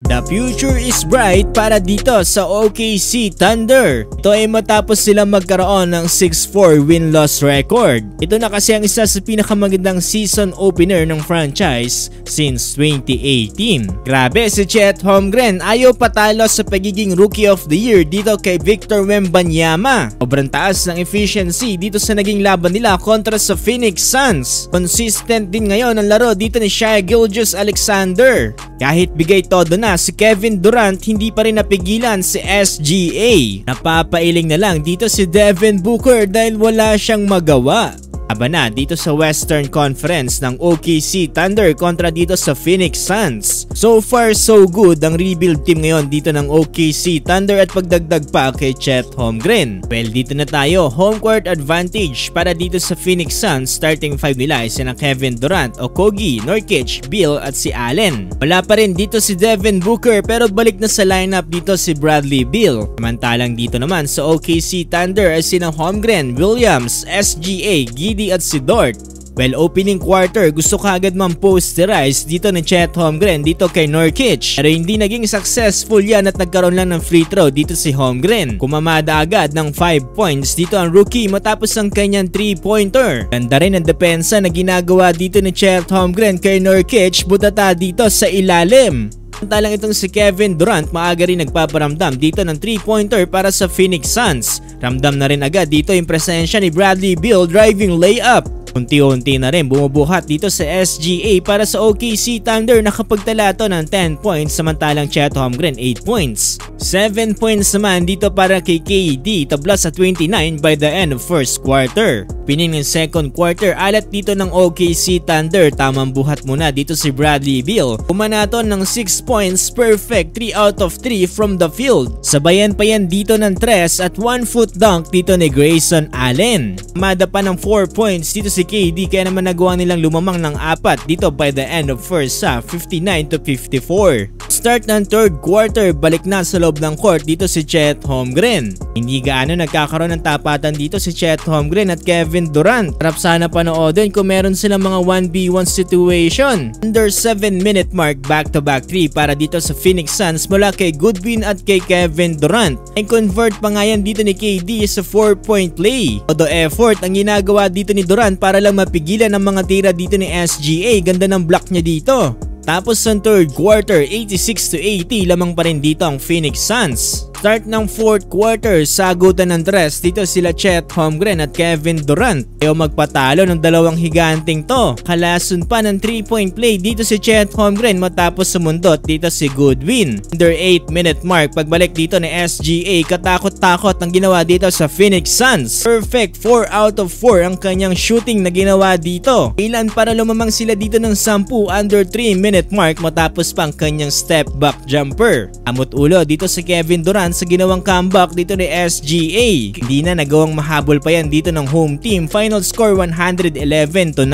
The future is bright para dito sa OKC Thunder. Ito ay matapos silang magkaroon ng 6-4 win-loss record. Ito na kasi ang isa sa pinakamagandang season opener ng franchise since 2018. Grabe, si Chet Holmgren ayaw patalo sa pagiging Rookie of the Year dito kay Victor Wembanyama. Sobrang taas ng efficiency dito sa naging laban nila kontra sa Phoenix Suns. Consistent din ngayon ang laro dito ni Shai Gilgeous-Alexander. Kahit bigay todo na si Kevin Durant, hindi pa rin napigilan si SGA. Napapailing na lang dito si Devin Booker dahil wala siyang magawa. Aba na dito sa Western Conference ng OKC Thunder kontra dito sa Phoenix Suns. So far so good ang rebuild team ngayon dito ng OKC Thunder at pagdagdag pa kay Chet Holmgren. Well, dito na tayo, home court advantage para dito sa Phoenix Suns. Starting 5 nila ay sina Kevin Durant, Okogie, Nurkic, Beal at si Allen. Wala pa rin dito si Devin Booker pero balik na sa lineup dito si Bradley Beal. Samantalang dito naman sa OKC Thunder ay sina Holmgren, Williams, SGA, at si Dort. Well, opening quarter, gusto kaagad man-posterize dito ni Chet Holmgren dito kay Nurkic. Pero hindi naging successful yan at nagkaroon lang ng free throw dito si Holmgren. Kumamada agad ng 5 points dito ang rookie matapos ang kanyang 3-pointer. Ganda rin ang depensa na ginagawa dito ni Chet Holmgren kay Nurkic, butata dito sa ilalim. Samantalang itong si Kevin Durant maaga rin nagpaparamdam dito ng 3-pointer para sa Phoenix Suns. Ramdam na rin agad dito yung presensya ni Bradley Beal driving layup. Unti-unti na rin bumubuhat dito sa SGA para sa OKC Thunder na kapagtala to ng 10 points samantalang Chet Holmgren 8 points. 7 points naman dito para kay KD, tabla sa 29 by the end of first quarter. Pining ng second quarter, alat dito ng OKC Thunder, tamang buhat muna dito si Bradley Beal. Pumanaton ng 6 points, perfect 3 out of 3 from the field. Sabayan pa yan dito ng 3 at 1-foot dunk dito ni Grayson Allen. Mada pa ng 4 points dito si KD kaya naman nagawa nilang lumamang ng 4 dito by the end of first half, 59-54. Start ng third quarter, balik na sa loob ng court dito si Chet Holmgren. Hindi gaano nagkakaroon ng tapatan dito si Chet Holmgren at Kevin Durant. Harap sana panoodin kung meron silang mga 1v1 situation. Under 7-minute mark, back-to-back 3 para dito sa Phoenix Suns mula kay Goodwin at kay Kevin Durant. Ay convert pa nga yan dito ni KD sa 4-point play. Todo effort ang ginagawa dito ni Durant para lang mapigilan ang mga tira dito ni SGA. Ganda ng block niya dito. Tapos sa third quarter, 86-80 lamang pa rin dito ang Phoenix Suns. Start ng fourth quarter, sagutan ng tres dito sila Chet Holmgren at Kevin Durant. Ayaw magpatalo ng dalawang higanting to. Kalason pa ng 3-point play dito si Chet Holmgren matapos sumundot dito si Goodwin. Under 8-minute mark, pagbalik dito ni SGA, katakot-takot ang ginawa dito sa Phoenix Suns. Perfect 4 out of 4 ang kanyang shooting na ginawa dito. Ilan para lumamang sila dito ng 10 under 3-minute mark matapos pa ang kanyang step back jumper. Amot ulo dito si Kevin Durant sa ginawang comeback dito ni SGA. Hindi na nagawang mahabol pa yan dito ng home team. Final score 111-99.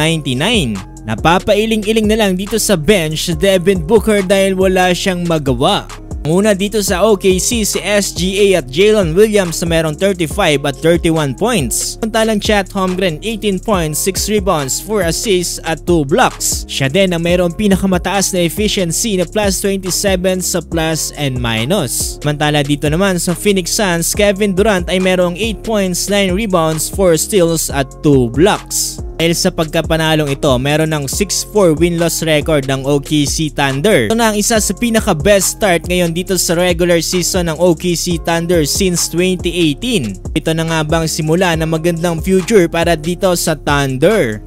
Napapailing-iling na lang dito sa bench Devin Booker dahil wala siyang magawa. Muna dito sa OKC si SGA at Jalen Williams na merong 35 at 31 points. Samantalang Chet Holmgren 18 points, 6 rebounds, 4 assists at 2 blocks. Siya din ang merong pinakamataas na efficiency na plus 27 sa plus and minus. Samantala dito naman sa Phoenix Suns, Kevin Durant ay merong 8 points, 9 rebounds, 4 steals at 2 blocks. Dahil sa pagkapanalong ito, meron ng 6-4 win-loss record ng OKC Thunder. Ito na ang isa sa pinaka-best start ngayon dito sa regular season ng OKC Thunder since 2018. Ito na nga bang simula ng magandang future para dito sa Thunder.